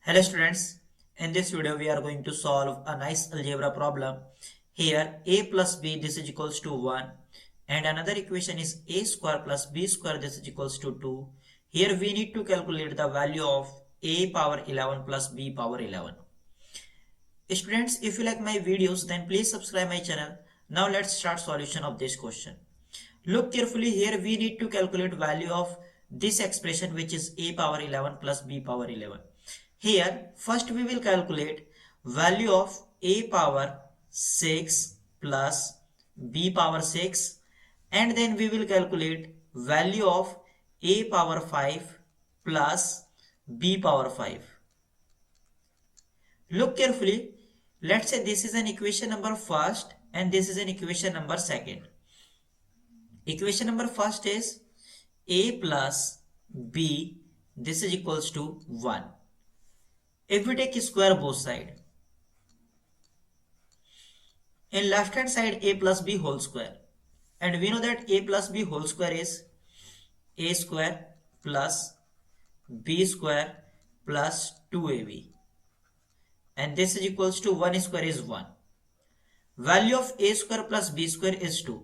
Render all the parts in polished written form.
Hello students, in this video we are going to solve a nice algebra problem. Here a plus b this is equals to 1 and another equation is a square plus b square this is equals to 2. Here we need to calculate the value of a power 11 plus b power 11. Students, if you like my videos then please subscribe my channel. Now let's start solution of this question. Look carefully, here we need to calculate value of this expression which is a power 11 plus b power 11. Here first we will calculate value of a power 6 plus b power 6 and then we will calculate value of a power 5 plus b power 5. Look carefully, let's say this is an equation number first and this is an equation number second. Equation number first is a plus b this is equals to 1. If we take square both side, in left hand side a plus b whole square, and we know that a plus b whole square is a square plus b square plus 2ab, and this is equals to 1 square is 1. Value of a square plus b square is 2.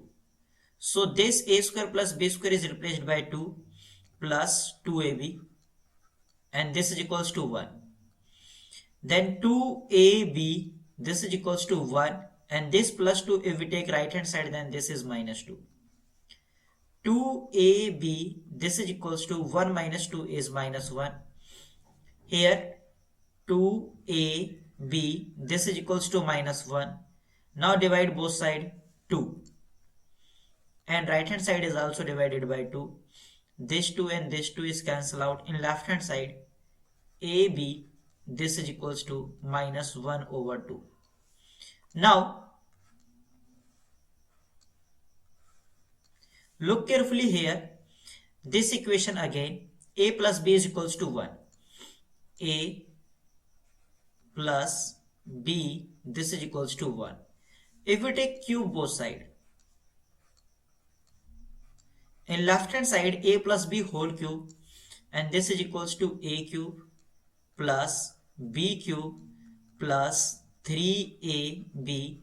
So this a square plus b square is replaced by 2 plus 2ab, and this is equals to 1. Then 2ab this is equals to 1 and this plus 2 if we take right hand side then this is minus 2. 2ab this is equals to 1 minus 2 is minus 1. Here 2ab this is equals to minus 1. Now divide both side 2 and right hand side is also divided by 2. This 2 and this 2 is cancelled out. In left hand side ab this is equals to minus 1 over 2. Now look carefully here, this equation again a plus b is equals to 1. A plus b this is equals to 1. If we take cube both side, in left hand side a plus b whole cube and this is equals to a cube plus b cube plus 3ab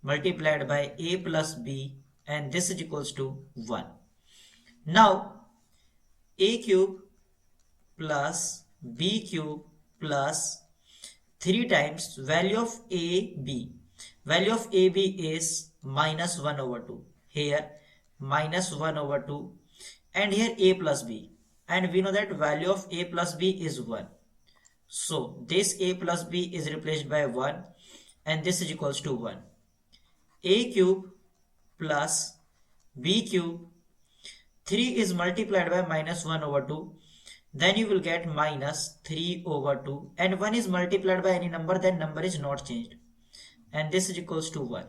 multiplied by a plus b and this is equals to 1. Now a cube plus b cube plus 3 times value of ab. Value of ab is minus 1 over 2. Here minus 1 over 2 and here a plus b, and we know that value of a plus b is 1. So this a plus b is replaced by 1 and this is equals to 1. A cube plus b cube, 3 is multiplied by minus 1 over 2, then you will get minus 3 over 2, and 1 is multiplied by any number, then number is not changed, and this is equals to 1.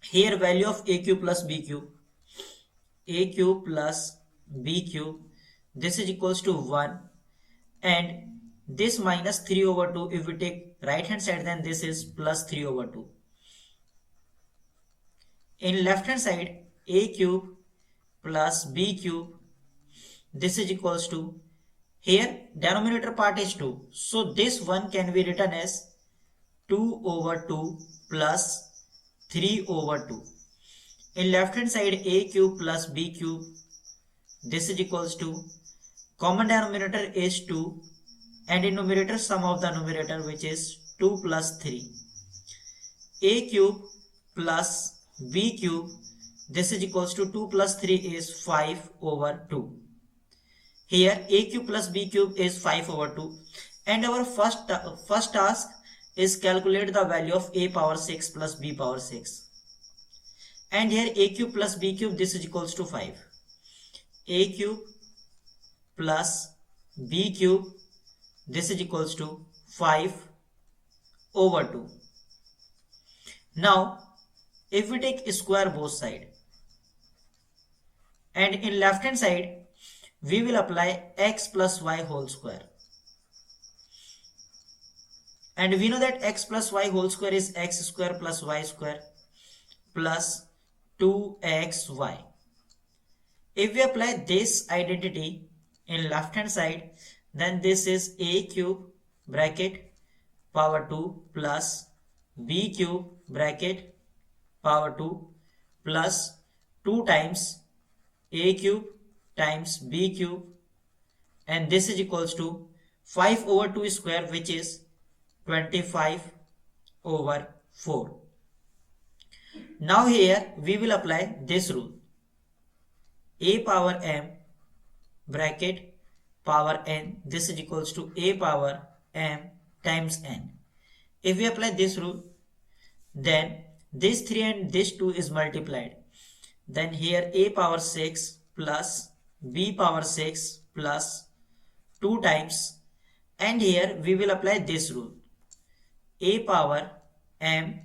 Here value of a cube plus b cube, a cube plus b cube this is equals to 1, and this minus 3 over 2 if we take right hand side then this is plus 3 over 2. In left hand side a cube plus b cube this is equals to, here denominator part is 2, so this one can be written as 2 over 2 plus 3 over 2. In left hand side a cube plus b cube this is equals to, common denominator is 2 and in numerator sum of the numerator which is 2 plus 3. A cube plus b cube this is equals to 2 plus 3 is 5 over 2. Here a cube plus b cube is 5 over 2 and our first task is calculate the value of a power 6 plus b power 6. And here a cube plus b cube this is equals to 5. A cube plus b cube this is equals to 5 over 2. Now if we take square both side and in left hand side we will apply x plus y whole square, and we know that x plus y whole square is x square plus y square plus 2xy. If we apply this identity in left hand side then this is a cube bracket power 2 plus b cube bracket power 2 plus 2 times a cube times b cube, and this is equals to 5 over 2 square, which is 25 over 4. Now here we will apply this rule: a power m bracket power n, this is equals to a power m times n. If we apply this rule, then this 3 and this 2 is multiplied. Then here a power 6 plus b power 6 plus 2 times, and here we will apply this rule: a power m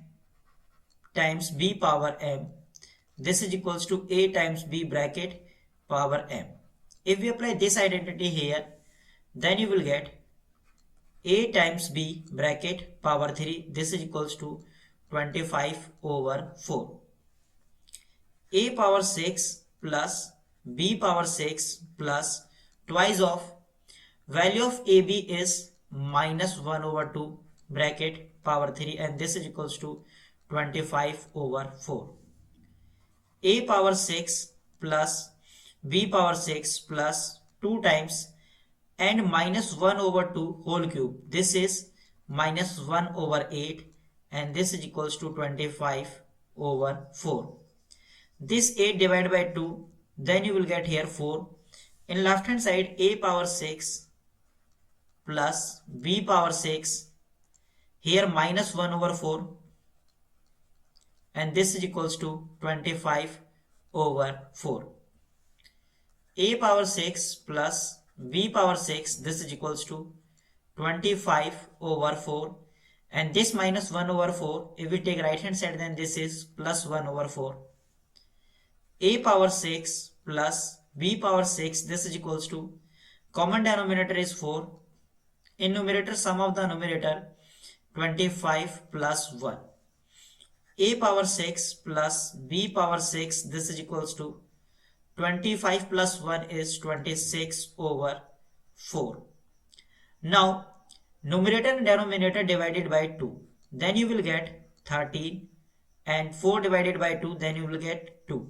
times b power m, this is equals to a times b bracket power m. If we apply this identity here, then you will get a times b bracket power 3, this is equals to 25 over 4. A power 6 plus b power 6 plus twice of value of ab is minus 1 over 2 bracket power 3, and this is equals to 25 over 4. A power 6 plus b power 6 plus 2 times and minus 1 over 2 whole cube, this is minus 1 over 8, and this is equals to 25 over 4. This 8 divided by 2, then you will get here 4. In left hand side, a power 6 plus b power 6, here minus 1 over 4, and this is equals to 25 over 4. A power 6 plus b power 6, this is equals to 25 over 4, and this minus 1 over 4, if we take right hand side, then this is plus 1 over 4. A power 6 plus b power 6, this is equals to, common denominator is 4, in numerator sum of the numerator 25 plus 1. A power 6 plus b power 6, this is equals to 25 plus 1 is 26 over 4. Now numerator and denominator divided by 2, then you will get 13, and 4 divided by 2, then you will get 2.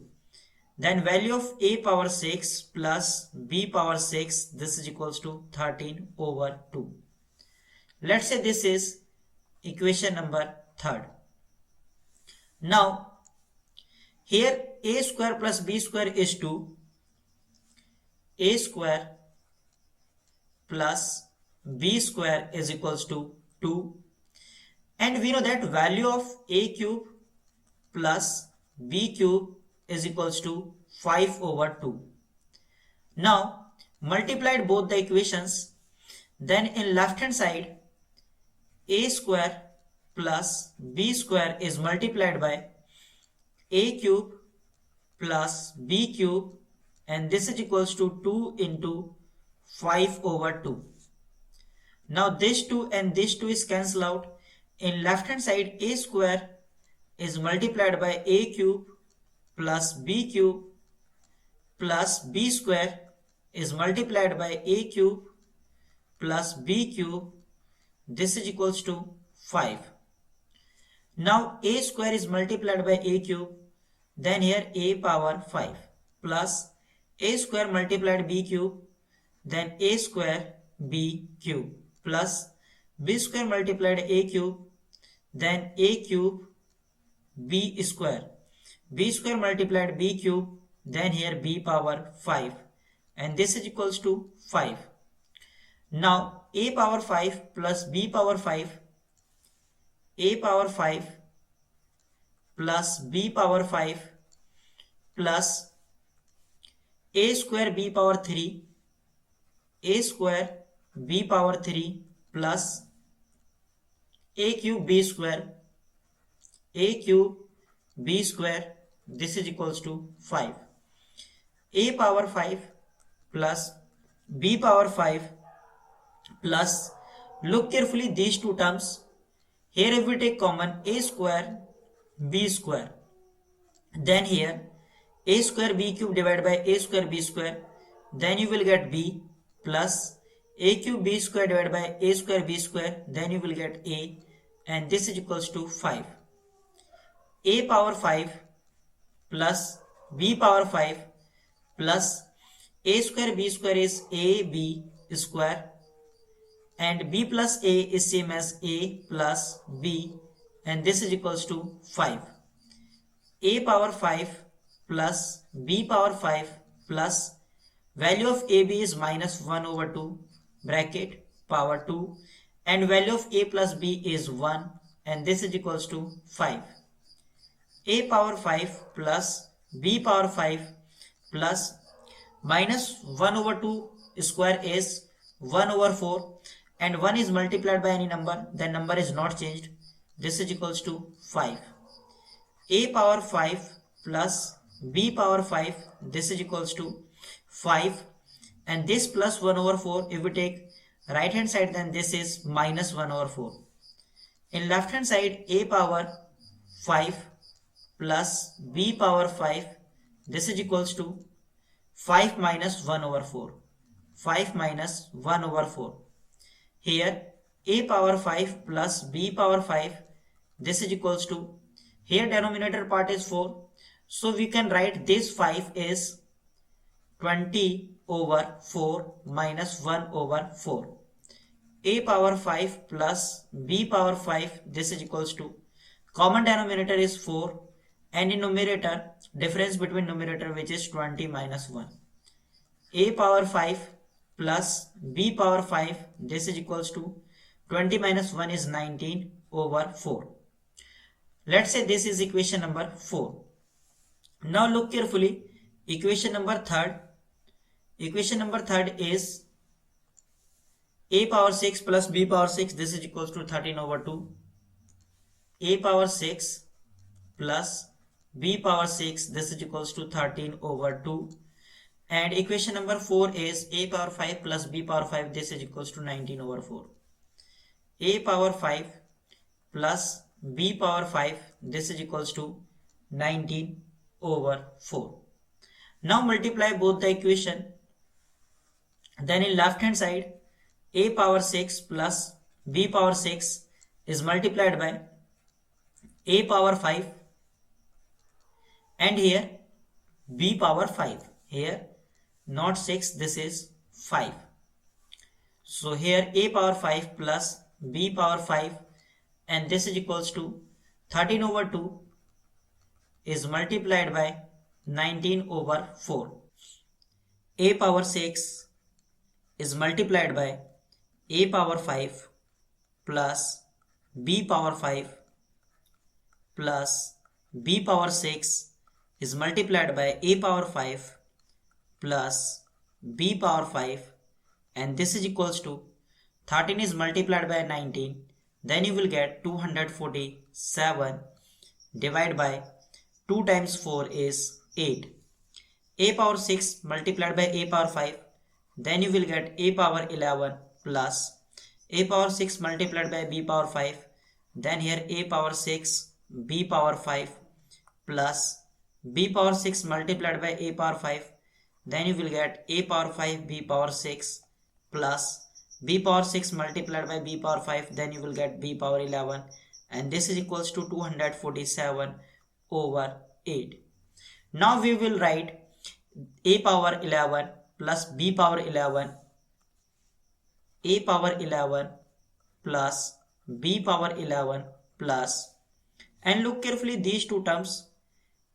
Then value of a power 6 plus b power 6, this is equals to 13 over 2. Let's say this is equation number 3rd. Now here a square plus b square is 2. A square plus b square is equals to 2. And we know that value of a cube plus b cube is equals to 5 over 2. Now multiplied both the equations, then in left hand side, a square plus b square is multiplied by a cube plus b cube, and this is equals to 2 into 5 over 2. Now this 2 and this 2 is cancelled out. In left hand side, a square is multiplied by a cube plus b cube plus b square is multiplied by a cube plus b cube, this is equals to 5. Now a square is multiplied by a cube, then here a power 5 plus a square multiplied b cube, then a square b cube plus b square multiplied a cube, then a cube b square, b square multiplied b cube, then here b power 5, and this is equals to 5. Now a power 5 plus b power 5, a power 5 plus b power 5 plus a square b power 3, a square b power 3 plus a cube b square, a cube b square, this is equals to 5. A power 5 plus b power 5 plus, look carefully these two terms, here if we take common a square b square, then here a square b cube divided by a square b square, then you will get b plus a cube b square divided by a square b square, then you will get a, and this is equals to 5. A power 5 plus b power 5 plus a square b square is ab square, and b plus a is same as a plus b, and this is equals to 5. A power 5 plus b power 5 plus value of ab is minus 1 over 2 bracket power 2, and value of a plus b is 1, and this is equals to 5. A power 5 plus b power 5 plus minus 1 over 2 square is 1 over 4, and 1 is multiplied by any number, then number is not changed. This is equals to 5. A power 5 plus b power 5, this is equals to 5, and this plus 1 over 4, if we take right hand side, then this is minus 1 over 4. In left hand side, a power 5 plus b power 5, this is equals to 5 minus 1 over 4. 5 minus 1 over 4. Here a power 5 plus b power 5, this is equals to, here denominator part is 4, so we can write this 5 is 20 over 4 minus 1 over 4. A power 5 plus b power 5, this is equals to, common denominator is 4, and in numerator, difference between numerator, which is 20 minus 1. A power 5 plus b power 5, this is equals to 20 minus 1 is 19 over 4. Let's say this is equation number 4. Now look carefully, equation number 3. Equation number 3 is a power 6 plus b power 6, this is equals to 13 over 2. A power 6 plus b power 6, this is equals to 13 over 2. And equation number 4 is a power 5 plus b power 5, this is equals to 19 over 4. A power 5 plus b power 5, this is equals to 19 over 4. Now multiply both the equation. Then in left hand side, a power 6 plus b power 6 is multiplied by a power 5, and here b power 5. Here not 6, this is 5. So here a power 5 plus b power 5, and this is equals to 13 over 2 is multiplied by 19 over 4. A power 6 is multiplied by a power 5 plus b power 5 plus b power 6 is multiplied by a power 5 plus b power 5, and this is equals to 13 is multiplied by 19, then you will get 247 divided by 2 times 4 is 8. A power 6 multiplied by a power 5, then you will get a power 11 plus a power 6 multiplied by b power 5, then here a power 6 b power 5 plus b power 6 multiplied by a power 5, then you will get a power 5 b power 6 plus b power 6 multiplied by b power 5, then you will get b power 11, and this is equals to 247 over 8. Now we will write a power 11 plus b power 11, a power 11 plus b power 11 plus, and look carefully these two terms.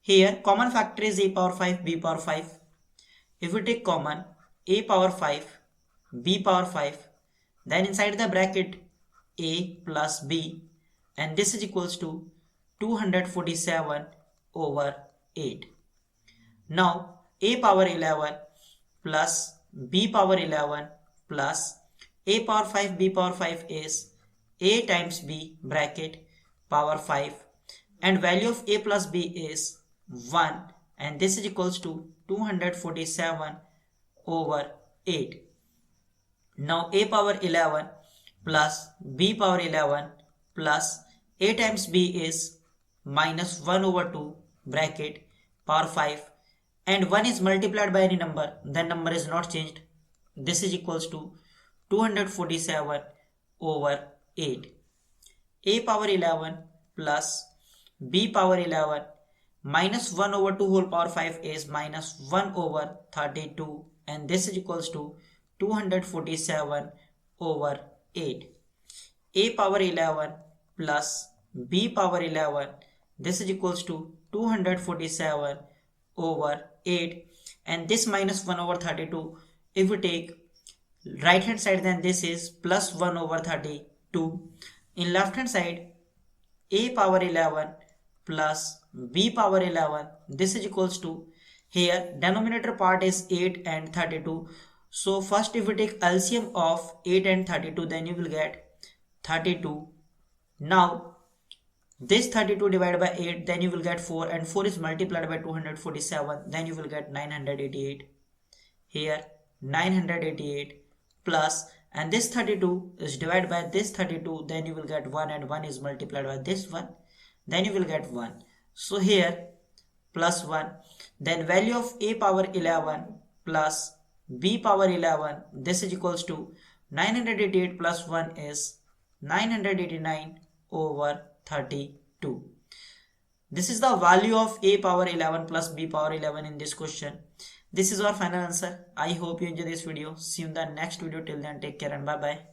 Here common factor is a power 5 b power 5. If we take common a power 5 b power 5, then inside the bracket a plus b, and this is equals to 247 over 8. Now a power 11 plus b power 11 plus a power 5 b power 5 is a times b bracket power 5, and value of a plus b is 1, and this is equals to 247 over 8. Now a power 11 plus b power 11 plus a times b is minus 1 over 2 bracket power 5, and 1 is multiplied by any number, then number is not changed. This is equals to 247 over 8. A power 11 plus B power 11 minus 1 over 2 whole power 5 is minus 1 over 32, and this is equals to 247 over 8. A power 11 plus B power 11, this is equals to 247 over 8, and this minus 1 over 32, if we take right hand side, then this is plus 1 over 32. In left hand side, A power 11 plus B power 11, this is equals to, here denominator part is 8 and 32. So first if we take LCM of 8 and 32, then you will get 32. Now this 32 divided by 8, then you will get 4, and 4 is multiplied by 247, then you will get 988. Here 988 plus, and this 32 is divided by this 32, then you will get 1, and 1 is multiplied by this one, then you will get 1. So here plus 1, then value of A power 11 plus B power 11, this is equals to 988 plus 1 is 989 over 32. This is the value of A power 11 plus B power 11 in this question. This is our final answer. I hope you enjoy this video. See you in the next video. Till then, take care and bye bye.